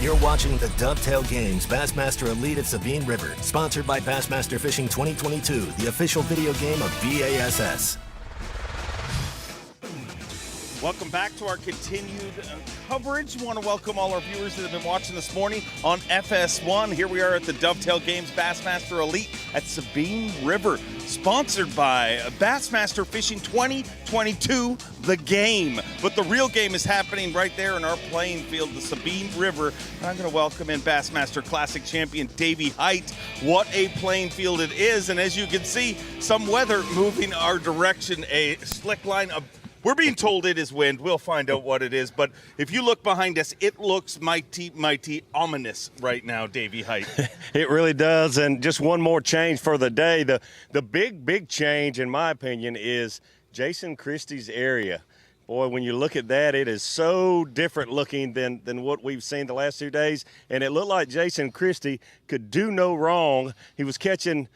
You're watching the Dovetail Games Bassmaster Elite at Sabine River, sponsored by Bassmaster Fishing 2022, the official video game of B.A.S.S. Welcome back to our continued coverage. We want to welcome all our viewers that have been watching this morning on FS1. Here we are at the Dovetail Games Bassmaster Elite at Sabine River, sponsored by Bassmaster Fishing 2022, the game. But the real game is happening right there in our playing field, the Sabine River. And I'm going to welcome in Bassmaster Classic champion Davey Height. What a playing field it is. And as you can see, some weather moving our direction, a slick line of we're being told it is wind. We'll find out what it is. But if you look behind us, it looks mighty, mighty ominous right now, Davey Height. It really does. And just one more change for the day. The big change, in my opinion, is Jason Christie's area. Boy, when you look at that, it is so different looking than what we've seen the last 2 days. And it looked like Jason Christie could do no wrong. He was catching,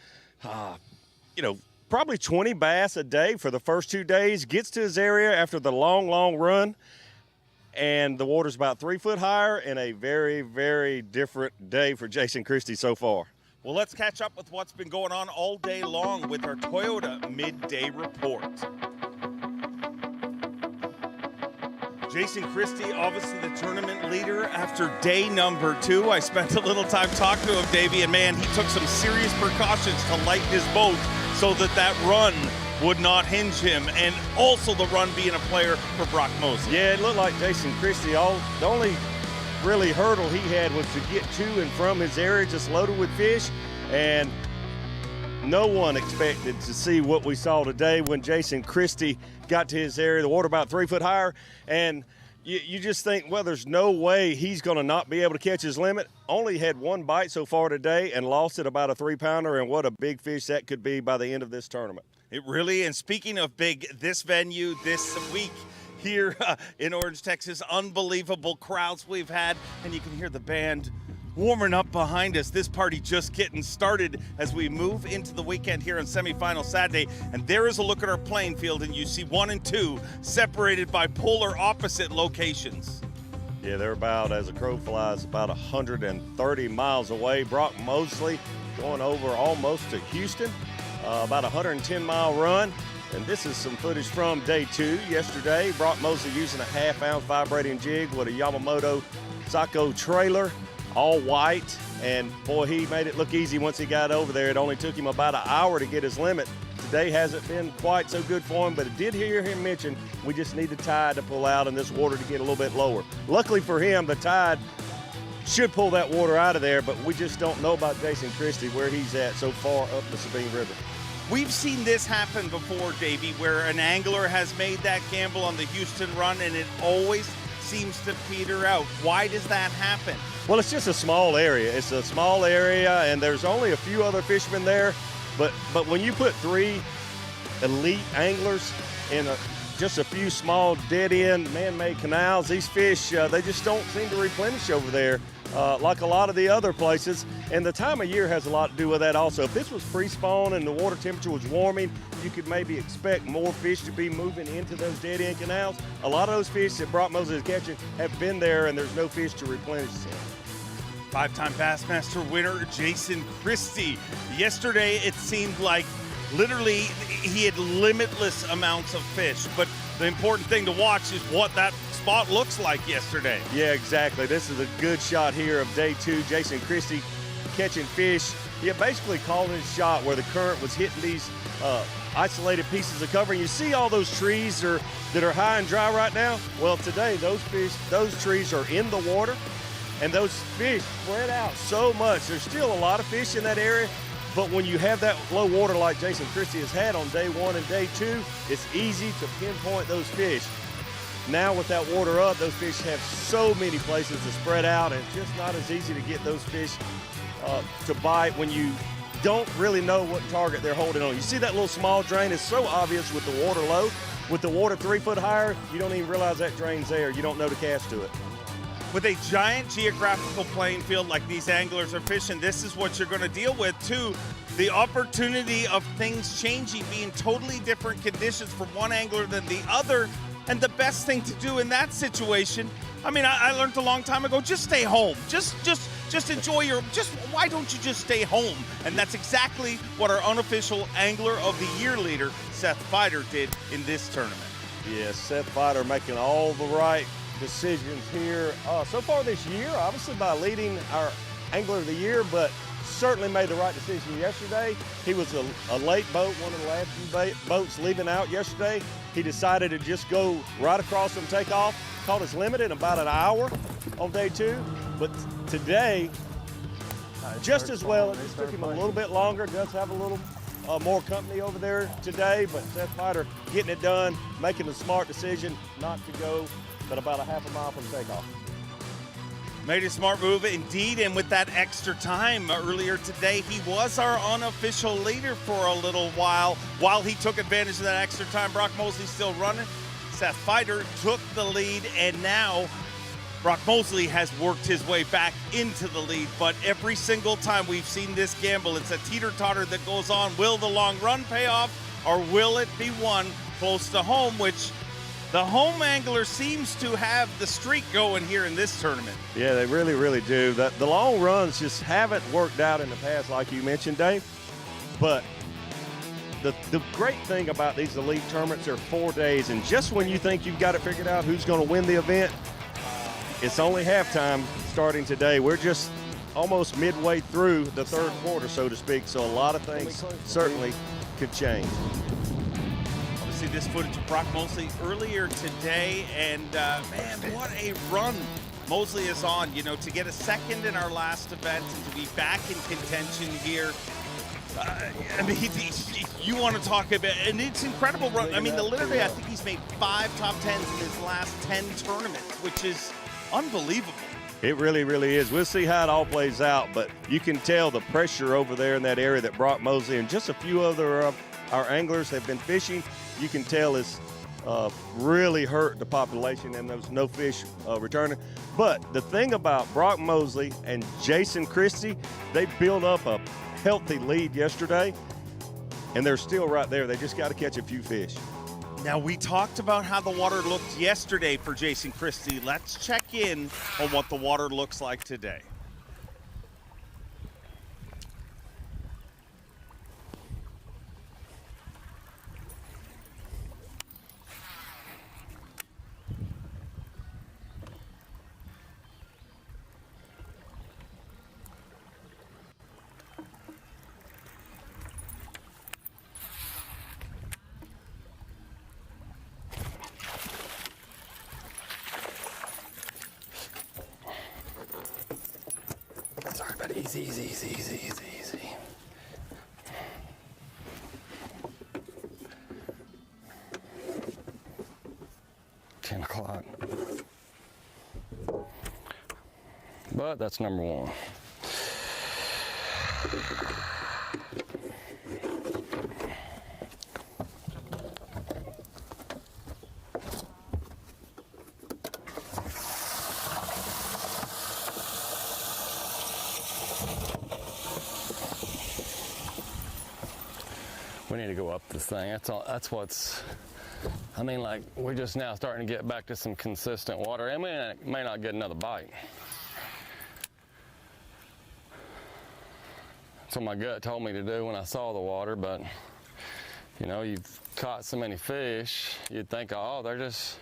probably 20 bass a day for the first 2 days, gets to his area after the long run, and the water's about 3 foot higher, and a very, very different day for Jason Christie so far. Well, let's catch up with what's been going on all day long with our Toyota midday report. Jason Christie, obviously the tournament leader after day number 2. I spent a little time talking to him, Davey, and man, he took some serious precautions to lighten his boat so that run would not hinge him, and also the run being a player for Brock Mosley. Yeah, it looked like Jason Christie, the only really hurdle he had was to get to and from his area just loaded with fish, and no one expected to see what we saw today when Jason Christie got to his area, the water about 3 foot higher, and you just think, well, there's no way he's going to not be able to catch his limit. Only had one bite so far today and lost it about a 3-pounder, and what a big fish that could be by the end of this tournament. It really, and speaking of big, this venue this week here in Orange, Texas, unbelievable crowds we've had, and you can hear the band warming up behind us. This party just getting started as we move into the weekend here on semifinal Saturday. And there is a look at our playing field, and you see 1 and 2 separated by polar opposite locations. Yeah, they're about, as a crow flies, about 130 miles away. Brock Mosley going over almost to Houston, about a 110-mile run. And this is some footage from day 2 yesterday. Brock Mosley using a half-ounce vibrating jig with a Yamamoto Sako trailer, all white, and boy, he made it look easy once he got over there. It only took him about an hour to get his limit. Today hasn't been quite so good for him, but I did hear him mention we just need the tide to pull out and this water to get a little bit lower. Luckily for him, the tide should pull that water out of there, but we just don't know about Jason Christie, where he's at so far up the Sabine River. We've seen this happen before, Davey, where an angler has made that gamble on the Houston run, and it always seems to peter out. Why does that happen? Well, it's just a small area. It's a small area, and there's only a few other fishermen there. But when you put 3 elite anglers in just a few small dead-end man-made canals, these fish, they just don't seem to replenish over there like a lot of the other places. And the time of year has a lot to do with that also. If this was pre-spawn and the water temperature was warming, you could maybe expect more fish to be moving into those dead-end canals. A lot of those fish that Brock Mosley is catching have been there, and there's no fish to replenish them. 5-time Bassmaster winner Jason Christie. Yesterday, it seemed like literally he had limitless amounts of fish, but the important thing to watch is what that spot looks like yesterday. Yeah, exactly. This is a good shot here of day 2. Jason Christie catching fish. Yeah, basically calling his shot where the current was hitting these isolated pieces of cover. And you see all those trees that are high and dry right now? Well, today those trees are in the water, and those fish spread out so much. There's still a lot of fish in that area, but when you have that low water like Jason Christie has had on day 1 and day 2, it's easy to pinpoint those fish. Now with that water up, those fish have so many places to spread out, and it's just not as easy to get those fish to bite when you don't really know what target they're holding on. You see that little small drain? It's so obvious with the water low. With the water 3 foot higher, you don't even realize that drain's there. You don't know to cast to it. With a giant geographical playing field like these anglers are fishing, this is what you're going to deal with too. The opportunity of things changing, being totally different conditions from one angler than the other. And the best thing to do in that situation I mean, I learned a long time ago, just stay home. Just enjoy why don't you just stay home? And that's exactly what our unofficial Angler of the Year leader, Seth Fighter, did in this tournament. Yes, Seth Fighter making all the right decisions here so far this year, obviously by leading our Angler of the Year, but certainly made the right decision yesterday. He was a late boat, one of the last few boats leaving out yesterday. He decided to just go right across and take off. Caught his limit in about an hour on day 2, but today, just as well, it just took him a little bit longer. Does have a little more company over there today, but Seth Fighter getting it done, making the smart decision not to go but about a half a mile from takeoff. Made a smart move indeed, and with that extra time earlier today, he was our unofficial leader for a little while. While he took advantage of that extra time, Brock Mosley still running. Seth Fighter took the lead, and now Brock Mosley has worked his way back into the lead. But every single time we've seen this gamble, it's a teeter-totter that goes on. Will the long run pay off, or will it be won close to home, which the home angler seems to have the streak going here in this tournament. Yeah, they really, really do. The long runs just haven't worked out in the past, like you mentioned, Dave. But the great thing about these elite tournaments are 4 days, and just when you think you've got it figured out who's going to win the event, it's only halftime starting today. We're just almost midway through the third quarter, so to speak, so a lot of things certainly could change. See this footage of Brock Mosley earlier today, and man, what a run Mosley is on. You know, to get a second in our last event and to be back in contention here. I mean, you want to talk about, and it's incredible run. I mean, literally, I think he's made 5 top 10s in his last 10 tournaments, which is unbelievable. It really, really is. We'll see how it all plays out, but you can tell the pressure over there in that area that Brock Mosley and just a few other of our anglers have been fishing. You can tell it's really hurt the population, and there's no fish returning. But the thing about Brock Mosley and Jason Christie, they built up a healthy lead yesterday, and they're still right there. They just got to catch a few fish. Now, we talked about how the water looked yesterday for Jason Christie. Let's check in on what the water looks like today. Sorry, but easy, easy, easy, easy, easy, easy. $10 o'clock. But that's number 1. We need to go up this thing. That's all. That's what's. I mean, like, we're just now starting to get back to some consistent water, and we may not get another bite. That's what my gut told me to do when I saw the water, but you know, you've caught so many fish, you'd think, oh, they're just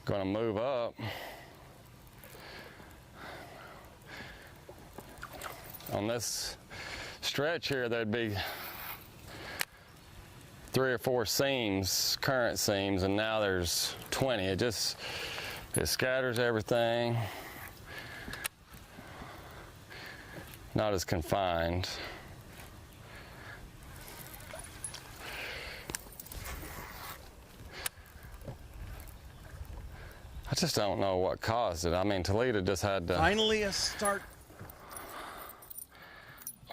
gonna move up. On this stretch here, there'd be 3 or 4 seams, current seams, and now there's 20. It scatters everything. Not as confined. I just don't know what caused it. I mean, Toledo just had to Finally a start.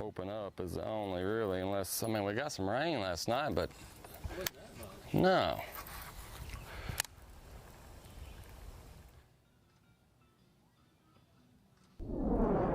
open up is the only really, unless, I mean, we got some rain last night, but no.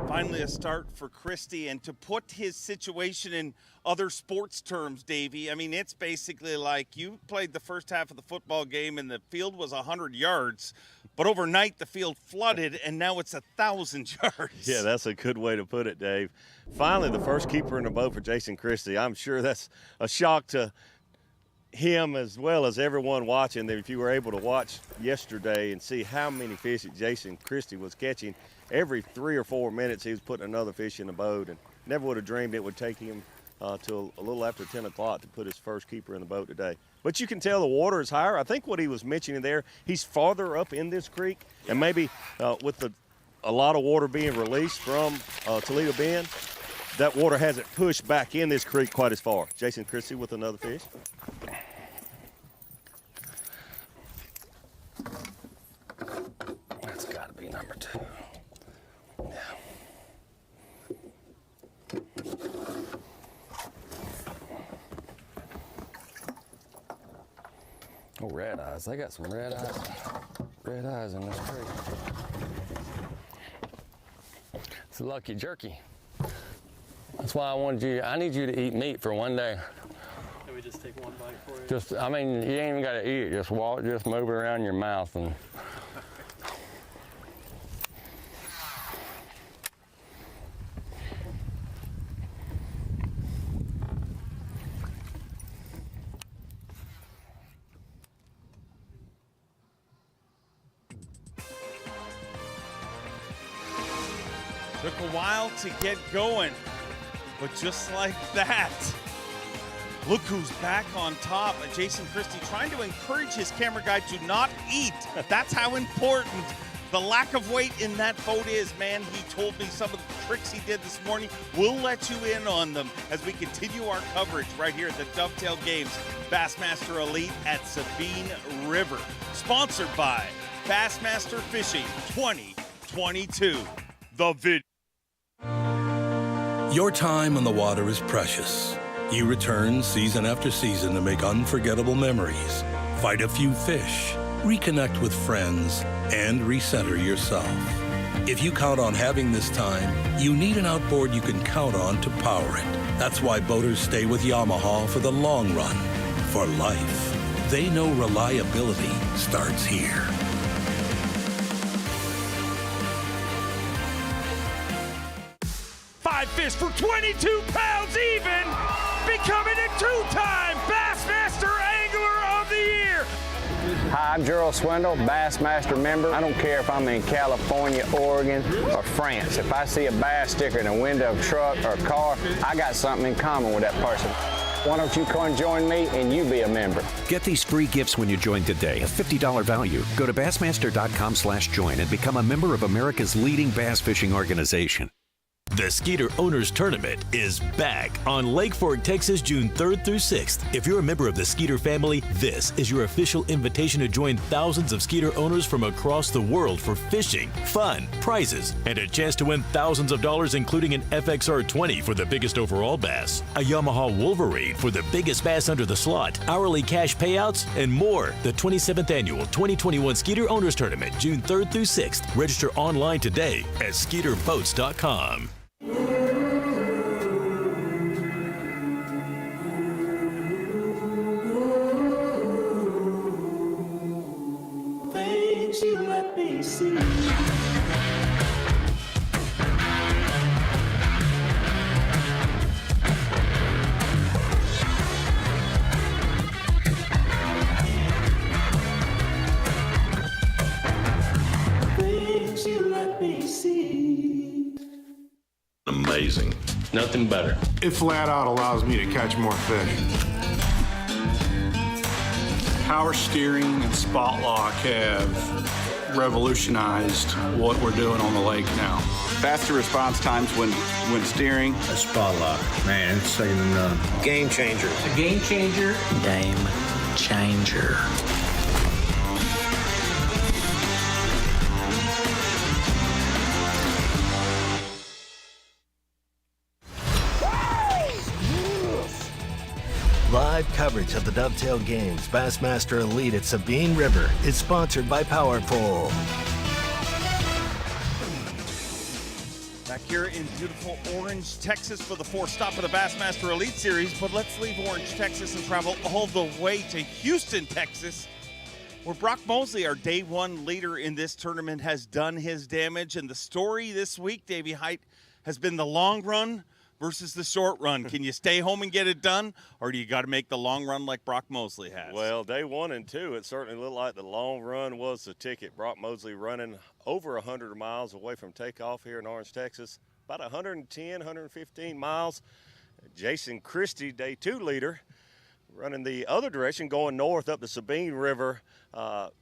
Finally a start for Christie, and to put his situation in other sports terms, Davey, I mean, it's basically like you played the first half of the football game and the field was 100 yards. But overnight, the field flooded, and now it's 1,000 yards. Yeah, that's a good way to put it, Dave. Finally, the first keeper in the boat for Jason Christie. I'm sure that's a shock to him as well as everyone watching. That if you were able to watch yesterday and see how many fish that Jason Christie was catching, every 3 or 4 minutes he was putting another fish in the boat, and never would have dreamed it would take him till a little after 10 o'clock to put his first keeper in the boat today. But you can tell the water is higher. I think what he was mentioning there, he's farther up in this creek, and maybe with a lot of water being released from Toledo Bend, that water hasn't pushed back in this creek quite as far. Jason Christie with another fish. That's got to be number 2. Yeah. Oh, red eyes. They got some red eyes in this creek. It's a lucky jerky. That's why I need you to eat meat for one day. Can we just take one bite for you? Just, I mean, you ain't even got to eat it. Just move it around your mouth and. Took a while to get going, but just like that, look who's back on top. Jason Christie trying to encourage his camera guy to not eat. That's how important the lack of weight in that boat is, man. He told me some of the tricks he did this morning. We'll let you in on them as we continue our coverage right here at the Dovetail Games Bassmaster Elite at Sabine River. Sponsored by Bassmaster Fishing 2022. The video. Your time on the water is precious. You return season after season to make unforgettable memories, fight a few fish, reconnect with friends, and recenter yourself. If you count on having this time, you need an outboard you can count on to power it. That's why boaters stay with Yamaha for the long run, for life. They know reliability starts here. Fish for 22 pounds even, becoming a 2-time Bassmaster Angler of the Year. Hi, I'm Gerald Swindle, Bassmaster member. I don't care if I'm in California, Oregon, or France. If I see a bass sticker in a window of a truck or a car, I got something in common with that person. Why don't you come and join me and you be a member? Get these free gifts when you join today, a $50 value. Go to Bassmaster.com/join and become a member of America's leading bass fishing organization. The Skeeter Owners Tournament is back on Lake Fork, Texas, June 3rd through 6th. If you're a member of the Skeeter family, this is your official invitation to join thousands of Skeeter owners from across the world for fishing, fun, prizes, and a chance to win thousands of dollars, including an FXR 20 for the biggest overall bass, a Yamaha Wolverine for the biggest bass under the slot, hourly cash payouts, and more. The 27th Annual 2021 Skeeter Owners Tournament, June 3rd through 6th. Register online today at SkeeterBoats.com. Things you let me see. Things you let me see. Amazing. Nothing better. It flat out allows me to catch more fish. Power steering and spot lock have revolutionized what we're doing on the lake now. Faster response times when steering. A spot lock, man, it's second to none. Game changer. A game changer. Game changer. Live coverage of the Dovetail Games Bassmaster Elite at Sabine River is sponsored by Power Pole. Back here in beautiful Orange, Texas for the fourth stop of the Bassmaster Elite Series, but let's leave Orange, Texas and travel all the way to Houston, Texas Where Brock Mosley, our day one leader in this tournament, has done his damage. And the story this week, Davey Height, has been the long run versus the short run. Can you stay home and get it done, or do you got to make the long run like Brock Mosley has? Well, day 1 and 2, it certainly looked like the long run was the ticket. Brock Mosley running over 100 miles away from takeoff here in Orange, Texas, about 110, 115 miles. Jason Christie, day 2 leader, running the other direction, going north up the Sabine River,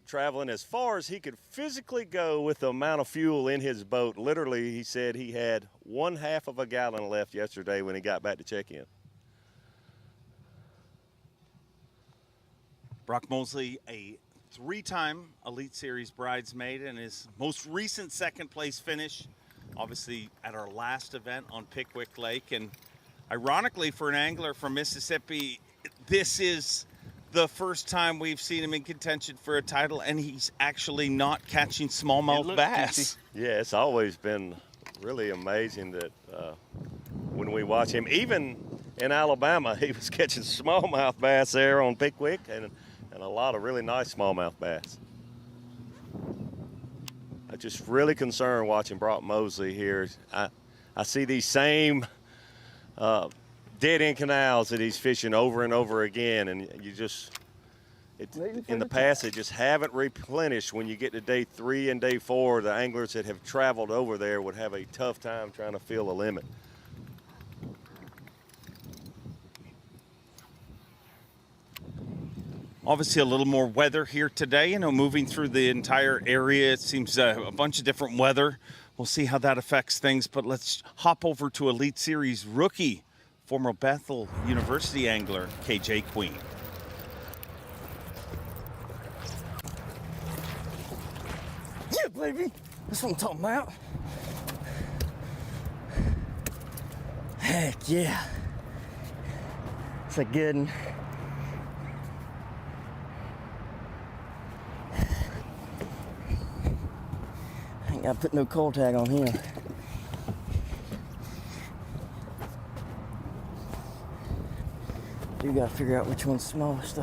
traveling as far as he could physically go with the amount of fuel in his boat. Literally, he said he had 1/2 of a gallon left yesterday when he got back to check in. Brock Mosley, a 3-time Elite Series bridesmaid, and his most recent second-place finish, obviously at our last event on Pickwick Lake. And ironically, for an angler from Mississippi, this is the first time we've seen him in contention for a title, and he's actually not catching smallmouth bass. Yeah, it's always been really amazing that when we watch him, even in Alabama, he was catching smallmouth bass there on Pickwick, and a lot of really nice smallmouth bass. I'm just really concerned watching Brock Mosley here. I see these same dead-end canals that he's fishing over and over again, and you just, in the past, they just haven't replenished. When you get to day 3 and day 4, the anglers that have traveled over there would have a tough time trying to fill the limit. Obviously a little more weather here today, moving through the entire area. It seems a bunch of different weather. We'll see how that affects things, but let's hop over to Elite Series rookie, former Bethel University angler, KJ Queen. Yeah, baby. That's what I'm talking about. Heck yeah. It's a good one. I ain't got to put no cold tag on him. You got to figure out which one's smallest.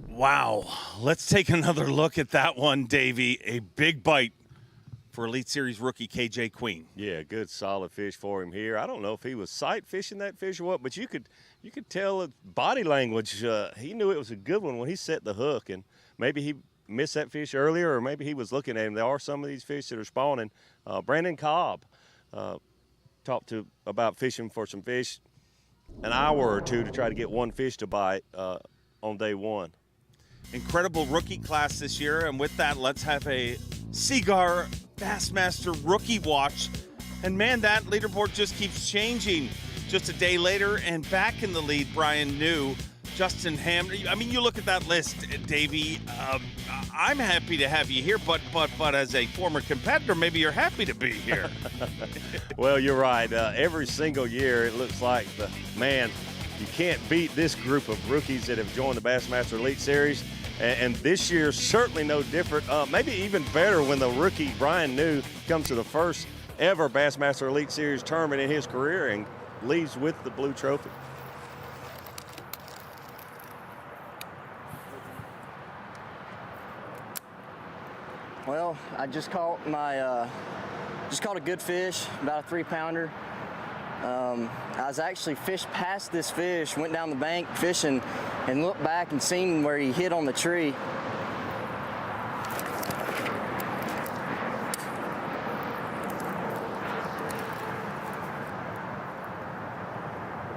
Wow. Let's take another look at that one, Davey. A big bite for Elite Series rookie KJ Queen. Yeah, good solid fish for him here. I don't know if he was sight fishing that fish or what, but you could tell his body language. He knew it was a good one when he set the hook, and maybe he missed that fish earlier, or maybe he was looking at him. There are some of these fish that are spawning. Brandon Cobb talked to about fishing for some fish an hour or two to try to get one fish to bite on day 1. Incredible rookie class this year, and with that, let's have a Cigar Bassmaster rookie watch. And man, that leaderboard just keeps changing. Just a day later, and back in the lead, Brian New, Justin Ham. I mean, you look at that list, Davey. I'm happy to have you here, but as a former competitor, maybe you're happy to be here. Well, you're right. Every single year, it looks like you can't beat this group of rookies that have joined the Bassmaster Elite Series. And this year, certainly no different. Maybe even better when the rookie, Brian New, comes to the first ever Bassmaster Elite Series tournament in his career and leaves with the blue trophy. Well, I just caught a good fish, about a 3-pounder. I was actually fished past this fish, went down the bank fishing, and looked back and seen where he hit on the tree.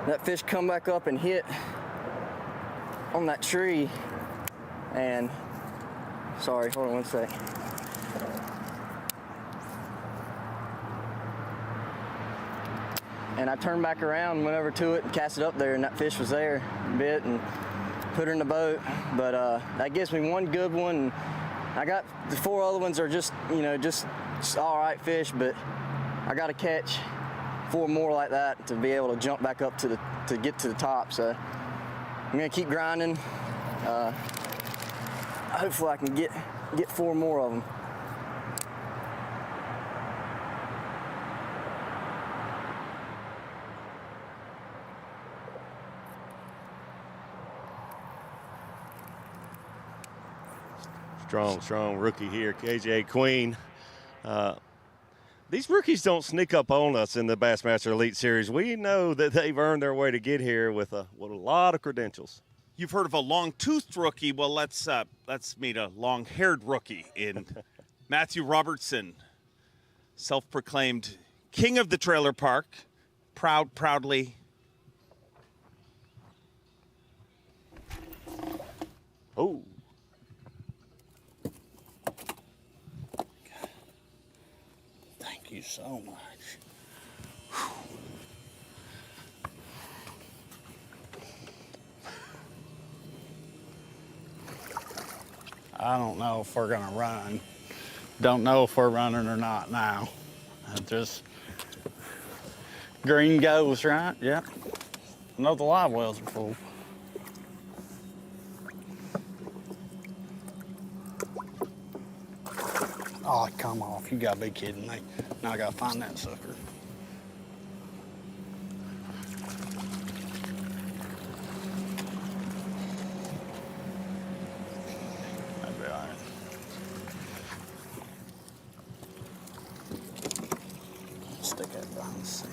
That fish come back up and hit on that tree, and sorry, hold on one sec. And I turned back around, went over to it, and cast it up there, and that fish was there a bit, and put her in the boat. But that gives me one good one. I got the 4 other ones are just all right fish, but I got to catch 4 more like that to be able to jump back up to get to the top. So I'm gonna keep grinding. Hopefully I can get 4 more of them. Strong rookie here, KJ Queen. These rookies don't sneak up on us in the Bassmaster Elite Series. We know that they've earned their way to get here with a lot of credentials. You've heard of a long-toothed rookie. Well, let's meet a long-haired rookie in Matthew Robertson, self-proclaimed king of the trailer park, proudly. Oh. Thank you so much. I don't know if we're gonna run. Don't know if we're running or not now. Just green goes, right? Yep. I know the live wells are full. Oh, come off. You gotta be kidding me. Now I gotta find that sucker. That'd be all right. Stick that behind the seat.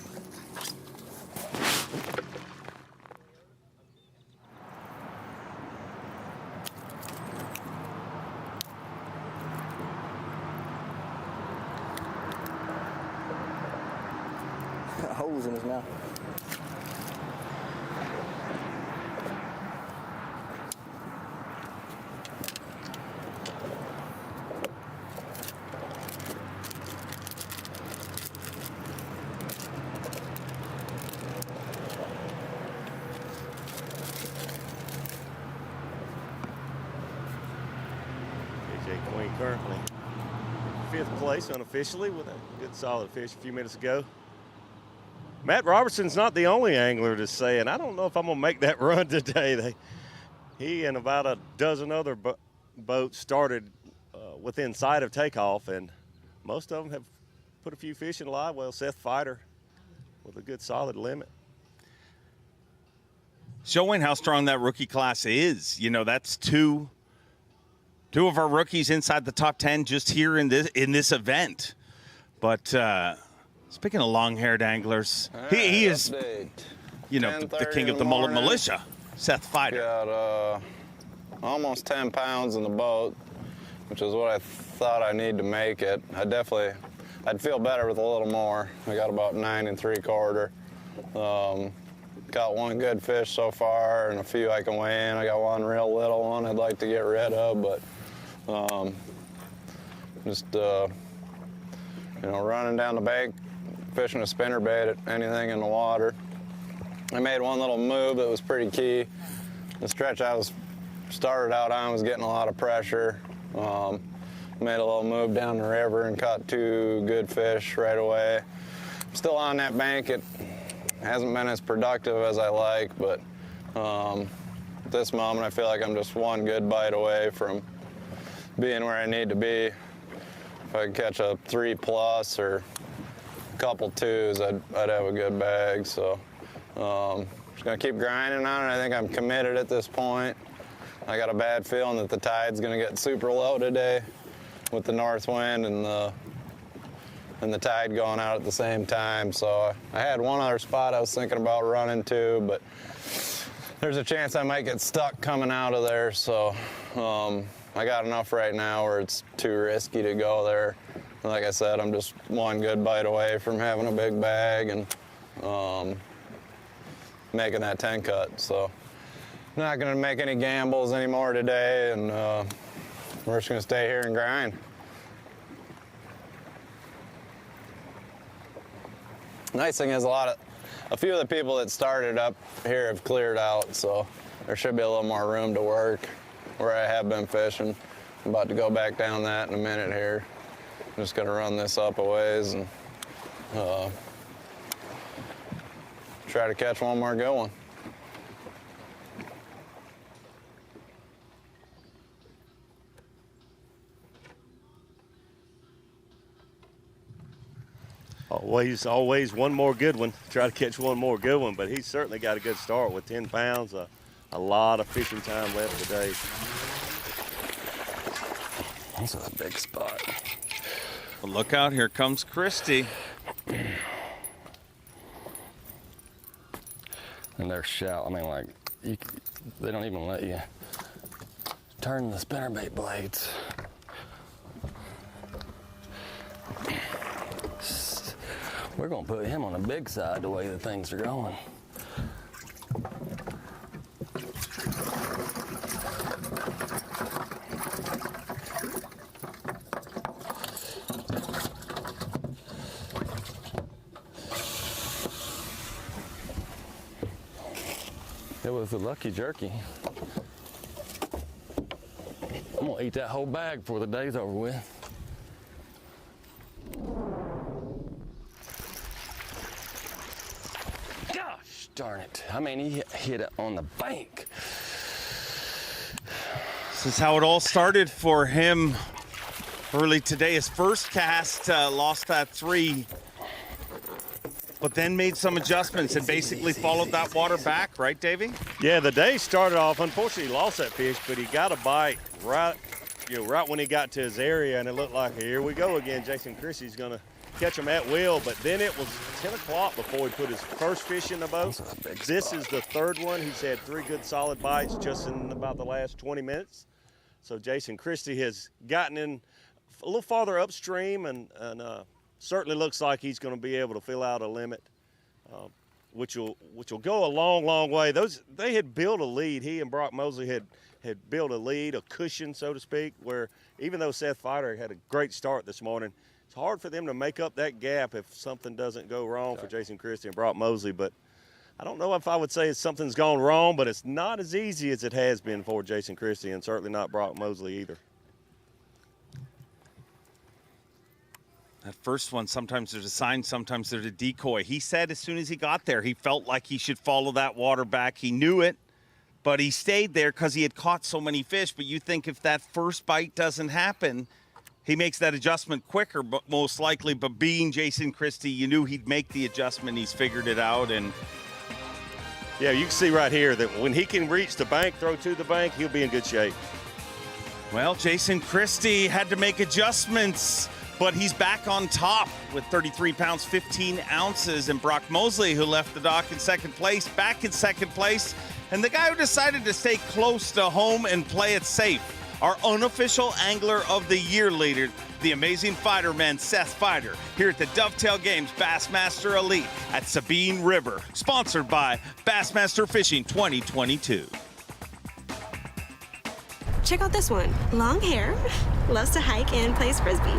Holes in his mouth. KJ Queen currently 5th place unofficially with a good solid fish a few minutes ago. Matt Robertson's not the only angler to say, and I don't know if I'm going to make that run today. He and about a dozen other boats started within sight of takeoff, and most of them have put a few fish in live well. Seth Fighter with a good solid limit. Showing how strong that rookie class is. You know, that's two of our rookies inside the top 10 just here in this event. But speaking of long-haired anglers, he is, you know, the king of the mullet militia, Seth Fighter. Got almost 10 pounds in the boat, which is what I thought I need to make it. I'd feel better with a little more. I got about 9 3/4. Got one good fish so far and a few I can weigh in. I got one real little one I'd like to get rid of, but you know, running down the bank, fishing a spinnerbait at anything in the water. I made one little move that was pretty key. The stretch I started out on was getting a lot of pressure. Made a little move down the river and caught 2 good fish right away. Still on that bank. It hasn't been as productive as I like, but at this moment I feel like I'm just one good bite away from being where I need to be. If I could catch a 3+ or a couple 2s, I'd have a good bag. So just gonna keep grinding on it. I think I'm committed at this point. I got a bad feeling that the tide's gonna get super low today with the north wind and the tide going out at the same time. So I had one other spot I was thinking about running to, but there's a chance I might get stuck coming out of there. So I got enough right now where it's too risky to go there. Like I said, I'm just one good bite away from having a big bag and making that 10 cut. So I'm not gonna make any gambles anymore today, and we're just gonna stay here and grind. Nice thing is a few of the people that started up here have cleared out, so there should be a little more room to work where I have been fishing. I'm about to go back down that in a minute here. I'm just gonna run this up a ways and try to catch one more good one. Always one more good one. Try to catch one more good one, but he's certainly got a good start with 10 pounds. A lot of fishing time left today. This is a big spot. Well, look out, here comes Christie. And they're shallow. I mean, like, they don't even let you turn the spinnerbait blades. We're gonna put him on the big side the way that things are going. It was a lucky jerky. I'm gonna eat that whole bag before the day's over with. Gosh darn it. I mean, he hit it on the bank. This is how it all started for him early today. His first cast lost that 3, but then made some adjustments and basically followed that water back, right, Davey? Yeah, the day started off, unfortunately he lost that fish, but he got a bite right when he got to his area, and it looked like, here we go again. Jason Christie's gonna catch him at will, but then it was 10 o'clock before he put his first fish in the boat. This is the third one. He's had 3 good solid bites just in about the last 20 minutes. So Jason Christie has gotten in a little farther upstream and certainly looks like he's going to be able to fill out a limit, which will go a long, long way. They had built a lead. He and Brock Mosley had built a lead, a cushion, so to speak, where even though Seth Fighter had a great start this morning, it's hard for them to make up that gap if something doesn't go wrong for Jason Christie and Brock Mosley. But I don't know if I would say something's gone wrong, but it's not as easy as it has been for Jason Christie, and certainly not Brock Mosley either. That first one, sometimes there's a sign, sometimes there's a decoy. He said as soon as he got there, he felt like he should follow that water back. He knew it, but he stayed there because he had caught so many fish. But you think if that first bite doesn't happen, he makes that adjustment quicker, but most likely. But being Jason Christie, you knew he'd make the adjustment. He's figured it out. And yeah, you can see right here that when he can reach the bank, throw to the bank, he'll be in good shape. Well, Jason Christie had to make adjustments, but he's back on top with 33 pounds, 15 ounces. And Brock Mosley, who left the dock in second place, back in second place. And the guy who decided to stay close to home and play it safe, our unofficial Angler of the Year leader, the amazing fighter man, Seth Fighter, here at the Dovetail Games Bassmaster Elite at Sabine River, sponsored by Bassmaster Fishing 2022. Check out this one. Long hair, loves to hike and plays Frisbee.